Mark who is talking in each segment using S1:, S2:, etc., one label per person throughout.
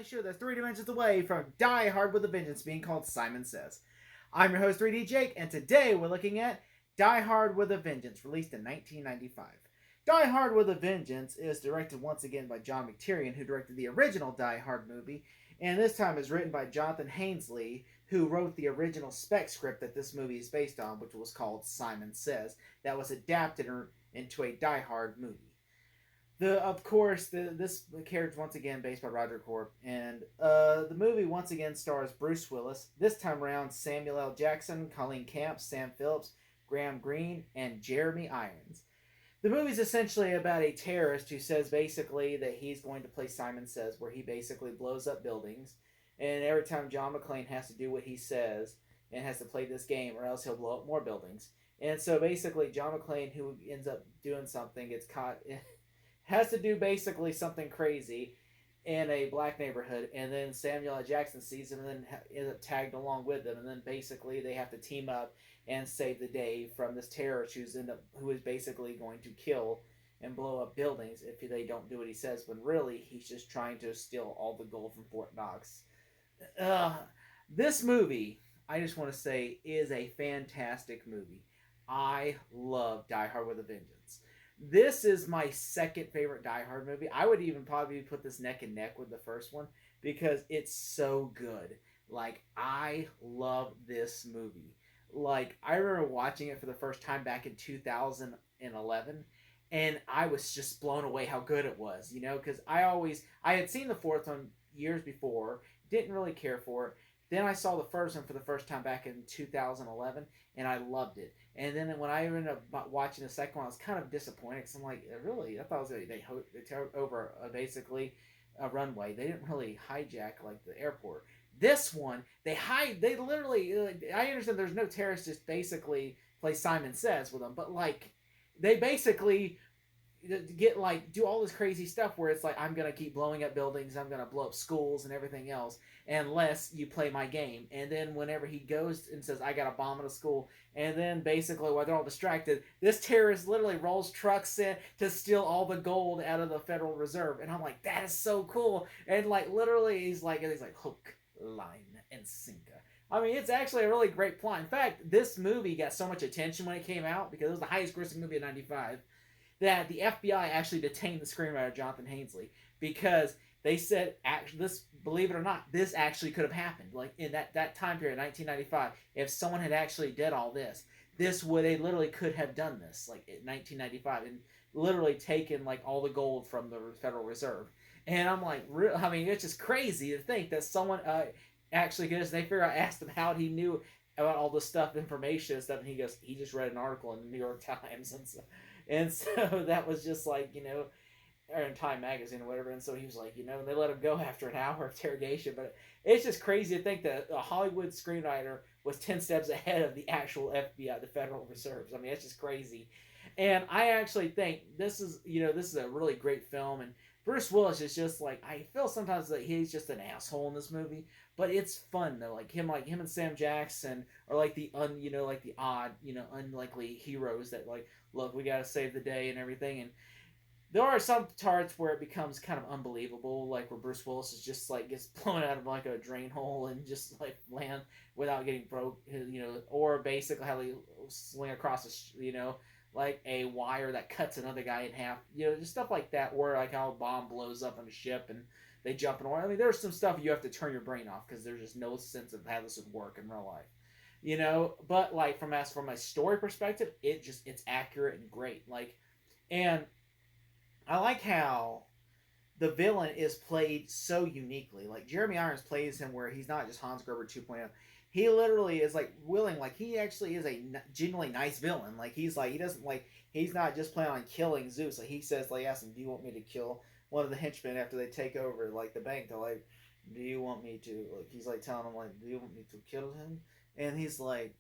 S1: only show that's 3 dimensions away from Die Hard with a Vengeance being called Simon Says. I'm your host, 3D Jake, and today we're looking at Die Hard with a Vengeance, released in 1995. Die Hard with a Vengeance is directed once again by John McTiernan, who directed the original Die Hard movie, and this time is written by Jonathan Hensleigh, who wrote the original spec script that this movie is based on, which was called Simon Says, that was adapted into a Die Hard movie. This character once again based by Roger Corp, and the movie once again stars Bruce Willis. This time around, Samuel L. Jackson, Colleen Camp, Sam Phillips, Graham Greene, and Jeremy Irons. The movie's essentially about a terrorist who says basically that he's going to play Simon Says, where he basically blows up buildings, and every time John McClane has to do what he says and has to play this game, or else he'll blow up more buildings. And so basically, John McClane, who ends up doing something, gets caught. Has to do basically something crazy in a black neighborhood, and then Samuel L. Jackson sees him and then ends up tagged along with them, and then basically they have to team up and save the day from this terrorist who is basically going to kill and blow up buildings if they don't do what he says, when really he's just trying to steal all the gold from Fort Knox. This movie, I just want to say, is a fantastic movie. I love Die Hard with a Vengeance. This is my second favorite Die Hard movie. I would even probably put this neck and neck with the first one because it's so good. Like, I love this movie. Like, I remember watching it for the first time back in 2011, and I was just blown away how good it was, because I had seen the fourth one years before, didn't really care for it. Then I saw the first one for the first time back in 2011, and I loved it. And then when I ended up watching the second one, I was kind of disappointed because I'm like, really? I thought they took over basically a runway. They didn't really hijack like the airport. This one, they literally. I understand there's no terrorists just basically play Simon Says with them, but like they basically do all this crazy stuff where it's like, I'm gonna keep blowing up buildings, I'm gonna blow up schools and everything else unless you play my game. And then whenever he goes and says, I got a bomb in a school, and then basically while they're all distracted, this terrorist literally rolls trucks in to steal all the gold out of the Federal Reserve. And I'm like, that is so cool. And like literally he's like hook, line, and sinker. I mean, it's actually a really great plot. In fact, this movie got so much attention when it came out because it was the highest grossing movie of 95 that the FBI actually detained the screenwriter Jonathan Hensleigh because they said, believe it or not, this actually could have happened. Like in that time period, 1995, if someone had actually did all this, they literally could have done this, like in 1995, and literally taken like all the gold from the Federal Reserve. And I'm like, I mean, it's just crazy to think that someone actually could. They asked him how he knew about all this information and stuff, and he goes, he just read an article in the New York Times, and so that was just like, or in Time Magazine or whatever. And so he was like, and they let him go after an hour of interrogation. But it's just crazy to think that a Hollywood screenwriter was 10 steps ahead of the actual FBI, the Federal Reserves. I mean, it's just crazy. And I actually think this is a really great film. And Bruce Willis is just like, I feel sometimes that he's just an asshole in this movie, but it's fun though. Like him and Sam Jackson are like the odd, unlikely heroes that like, look, we gotta save the day and everything. And there are some parts where it becomes kind of unbelievable, like where Bruce Willis is just like gets blown out of like a drain hole and just like land without getting broke, or basically how they swing across like a wire that cuts another guy in half, just stuff like that, or like how a bomb blows up on a ship and they jump in oil. I mean, there's some stuff you have to turn your brain off because there's just no sense of how this would work in real life, But like from a story perspective, it's accurate and great. Like, and I like how the villain is played so uniquely. Like Jeremy Irons plays him where he's not just Hans Gruber 2.0. He literally is like willing, like he actually is a genuinely nice villain. Like he's like, he's not just planning on killing Zeus. Like he says, like, ask him, do you want me to kill one of the henchmen after they take over like the bank? They're like, do you want me to, like, he's like telling him like, do you want me to kill him? And he's like,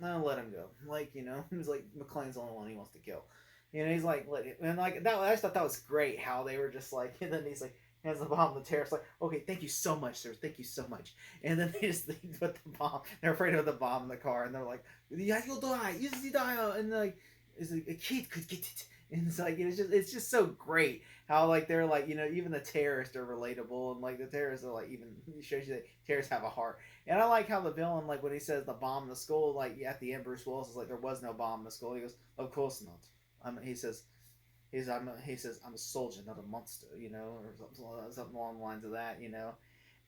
S1: no, let him go. Like, he's like, McClane's the only one he wants to kill. He's like, and like that. I just thought that was great how they were just like, and then he's like, hands the bomb on the terrorist, like, okay, thank you so much, sir, thank you so much. And then they put the bomb. They're afraid of the bomb in the car, and they're like, yeah, you'll die, easy die, and like, is like, a kid could get it, And it's like it's just so great how like they're like even the terrorists are relatable, and like the terrorists are like even it shows you that terrorists have a heart. And I like how the villain, like when he says the bomb in the school, like at the end Bruce Willis is like there was no bomb in the school. He goes, of course not. He says he says I'm a soldier, not a monster, or something along the lines of that.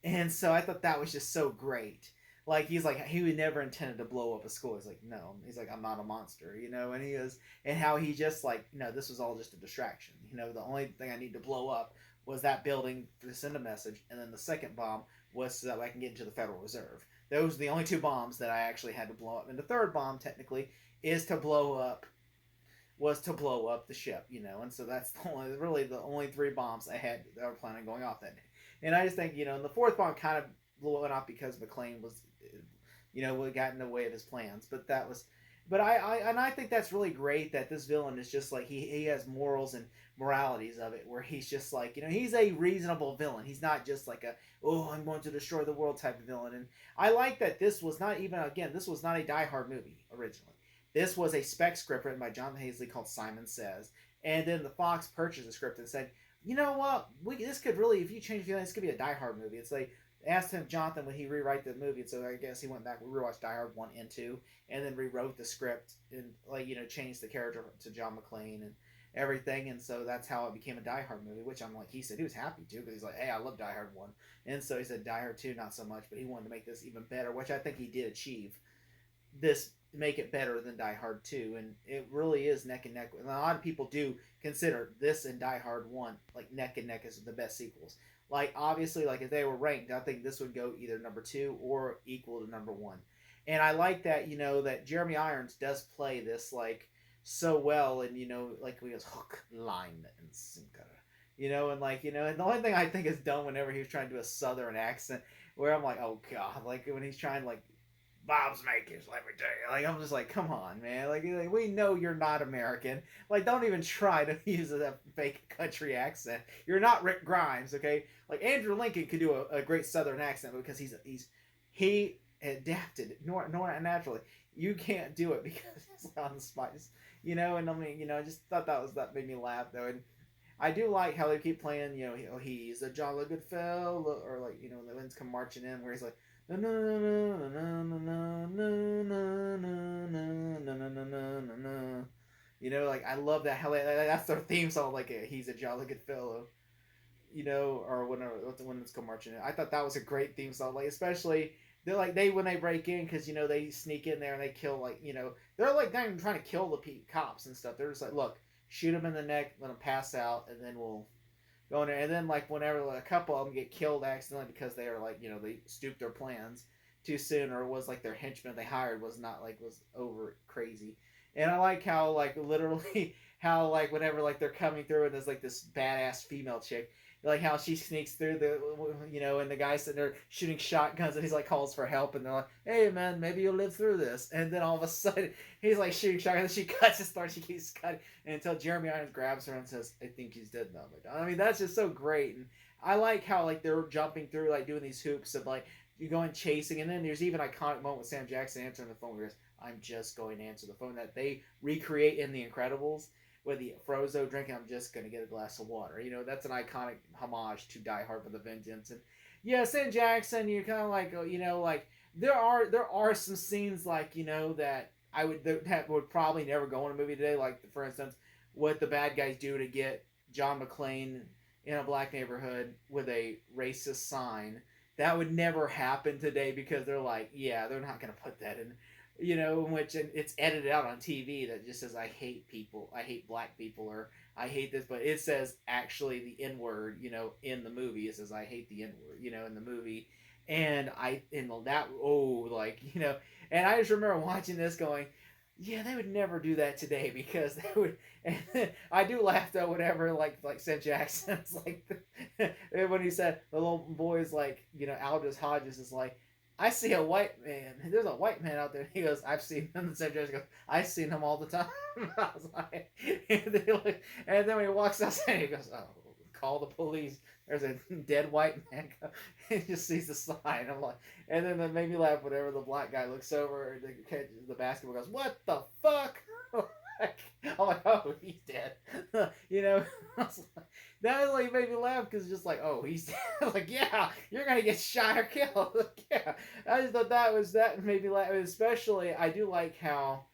S1: And so I thought that was just so great. Like he's like he would never intended to blow up a school. He's like no. He's like I'm not a monster. And he is, and how he just like this was all just a distraction. The only thing I need to blow up was that building to send a message, and then the second bomb was so that I can get into the Federal Reserve. Those are the only two bombs that I actually had to blow up, and the third bomb technically is to blow up was to blow up the ship. And so that's really the only three bombs I had that were planning on going off that day. And I just think, and the fourth bomb kind of blew it off because McClane was, got in the way of his plans. But I think that's really great that this villain is just like, he has morals and moralities of it, where he's just like, he's a reasonable villain. He's not just like I'm going to destroy the world type of villain. And I like that this was not even, again, this was not a Die Hard movie originally. This was a spec script written by Jonathan Hazley called Simon Says. And then the Fox purchased the script and said, you know what, this could really, if you change the this could be a Die Hard movie. It's like, asked him, Jonathan, would he rewrite the movie? And so I guess he went back, rewatched Die Hard 1 and 2, and then rewrote the script and, changed the character to John McClane and everything. And so that's how it became a Die Hard movie, which I'm like, he said he was happy to, because he's like, hey, I love Die Hard 1. And so he said Die Hard 2, not so much, but he wanted to make this even better, which I think he did achieve. This make it better than Die Hard 2, and it really is neck and neck. And a lot of people do consider this and Die Hard 1 like neck and neck as the best sequels. Like obviously, like if they were ranked, I think this would go either number 2 or equal to number 1. And I like that that Jeremy Irons does play this like so well, and like he goes hook, line, and sinker. And like and the only thing I think is dumb whenever he was trying to do a southern accent, where I'm like, oh god, like when he's trying like Bob's Makers, let me tell you. Like, I'm just like, come on, man. Like, we know you're not American. Like, don't even try to use a fake country accent. You're not Rick Grimes, okay? Like, Andrew Lincoln could do a great Southern accent because he adapted it naturally. You can't do it because it's on the spot. And I mean, I just thought that made me laugh, though. And I do like how they keep playing, he's a jolly good fellow, or like, the winds come marching in, where he's like, like I love that how that's their theme song, like he's a jolly good fellow, or when it's come marching in. I thought that was a great theme song, like especially when they break in, because they sneak in there and they kill they're like not even trying to kill the cops and stuff. They're just like, look, shoot them in the neck, let them pass out, and then we'll go in there. And then like whenever a couple of them get killed accidentally because they are like they stooped their plans too soon, or was like their henchman they hired was over crazy. And I like how like literally how like whenever like they're coming through and there's like this badass female chick, like how she sneaks through and the guy's sitting there shooting shotguns, and he's like calls for help, and they're like, hey man, maybe you'll live through this. And then all of a sudden he's like shooting shotguns, and she cuts his throat, she keeps cutting, and until Jeremy Irons grabs her and says, I think he's dead now. I mean, that's just so great. And I like how like they're jumping through, like doing these hoops of like you going chasing, and then there's even an iconic moment with Sam Jackson answering the phone where he goes, I'm just going to answer the phone, that they recreate in The Incredibles with the Frozo drinking, I'm just going to get a glass of water. That's an iconic homage to Die Hard with a Vengeance. And yeah, Sam Jackson, you're kind of like, like there are some scenes like, that that would probably never go in a movie today. Like, for instance, what the bad guys do to get John McClane in a black neighborhood with a racist sign. That would never happen today, because they're like, yeah, they're not going to put that in. In which it's edited out on TV that just says, I hate people, I hate black people, or I hate this, but it says actually the N word, in the movie. It says, I hate the N word, in the movie. And and I just remember watching this going, yeah, they would never do that today, because they would. And I do laugh though, whenever like Sam Jackson's like, when he said the little boy's like, Aldous Hodges is like, I see a white man. There's a white man out there. He goes, I've seen him. And Sam Jackson goes, I've seen him all the time. I was like, and then when he walks outside, he goes, oh, call the police. There's a dead white man. He just sees the sign. I'm like, and then that made me laugh whenever the black guy looks over and the basketball goes, what the fuck? I'm like, oh, he's dead. You know, that was like made me laugh because it's just like, oh, he's dead. Like, yeah, you're gonna get shot or killed. Like, yeah, I just thought that made me laugh. Especially, I do like how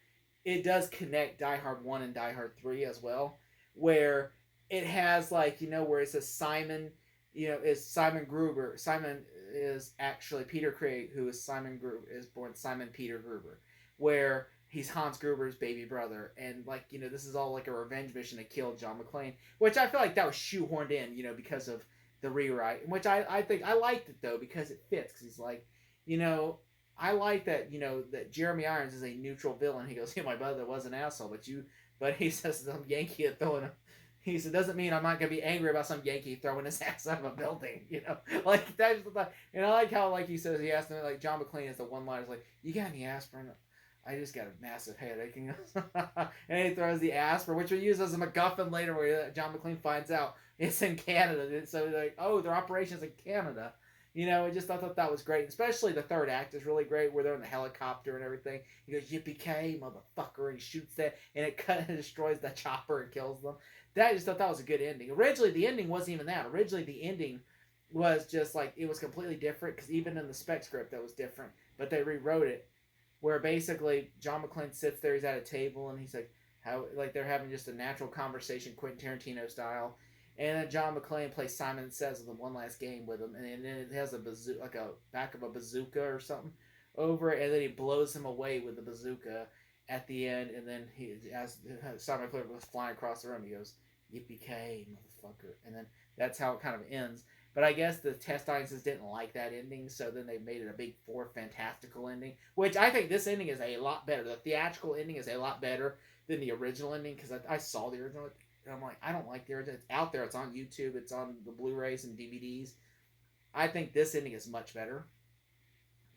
S1: it does connect Die Hard 1 and Die Hard 3 as well, where it has like, where it says Simon, is Simon Gruber. Simon is actually Peter Craig, who is Simon Gruber, is born Simon Peter Gruber, where he's Hans Gruber's baby brother, and like, this is all like a revenge mission to kill John McClane, which I feel like that was shoehorned in, because of the rewrite, which I think I liked it though because it fits, because he's like, I like that, that Jeremy Irons is a neutral villain. He goes, yeah, my brother was an asshole, but he says some Yankee throwing him. He said, doesn't mean I'm not going to be angry about some Yankee throwing his ass out of a building, Like, that's and I like how, like, he says, he asked him, like, John McClane is the one line, like, you got any aspirin? I just got a massive headache. And he throws the aspirin, which we use as a MacGuffin later, where John McClane finds out it's in Canada. So, like, oh, their operation's in Canada. I just thought that was great. Especially the third act is really great, where they're in the helicopter and everything. He goes, yippee-ki-yay, motherfucker, and he shoots that, and it destroys the chopper and kills them. I just thought that was a good ending. Originally, the ending wasn't even that. Originally, the ending was just like, it was completely different, because even in the spec script, that was different. But they rewrote it, where basically John McClane sits there, he's at a table, and he's like, they're having just a natural conversation, Quentin Tarantino style. And then John McClane plays Simon Says with him one last game with him, and then it has a bazooka, like a back of a bazooka or something over it, and then he blows him away with the bazooka at the end, and then as Simon McClane was flying across the room, he goes, yippee-ki-yay, motherfucker. And then that's how it kind of ends. But I guess the test audiences didn't like that ending, so then they made it a big four fantastical ending, which I think this ending is a lot better. The theatrical ending is a lot better than the original ending, because I saw the original, and I'm like, I don't like the original. It's out there. It's on YouTube. It's on the Blu-rays and DVDs. I think this ending is much better,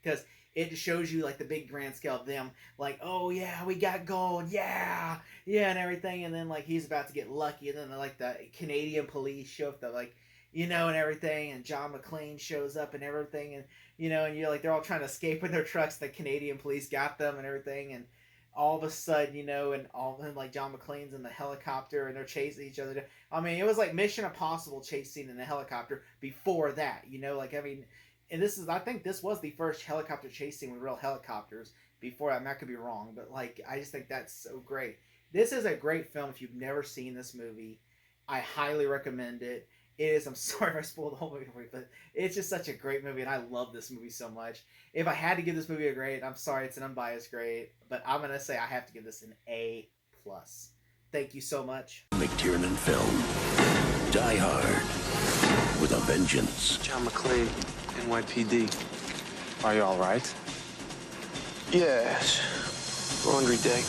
S1: because it shows you like the big grand scale of them, like, oh yeah, we got gold, yeah, and everything, and then like he's about to get lucky, and then like the Canadian police show up, like, and everything, and John McClane shows up and everything, and and you're like, they're all trying to escape with their trucks. The Canadian police got them and everything, and all of a sudden, and like John McClane's in the helicopter and they're chasing each other. I mean, it was like Mission Impossible chase scene in the helicopter before that, and I think this was the first helicopter chase scene with real helicopters before. I could be wrong, but like, I just think that's so great. This is a great film. If you've never seen this movie, I highly recommend it. It is, I'm sorry if I spoiled the whole movie for you, but it's just such a great movie, and I love this movie so much. If I had to give this movie a grade, I'm sorry, it's an unbiased grade, but I'm going to say I have to give this an A+. Thank you so much.
S2: McTiernan film. Die Hard. With a Vengeance.
S3: John McClane, NYPD.
S4: Are you all right?
S3: Yes. Laundry day.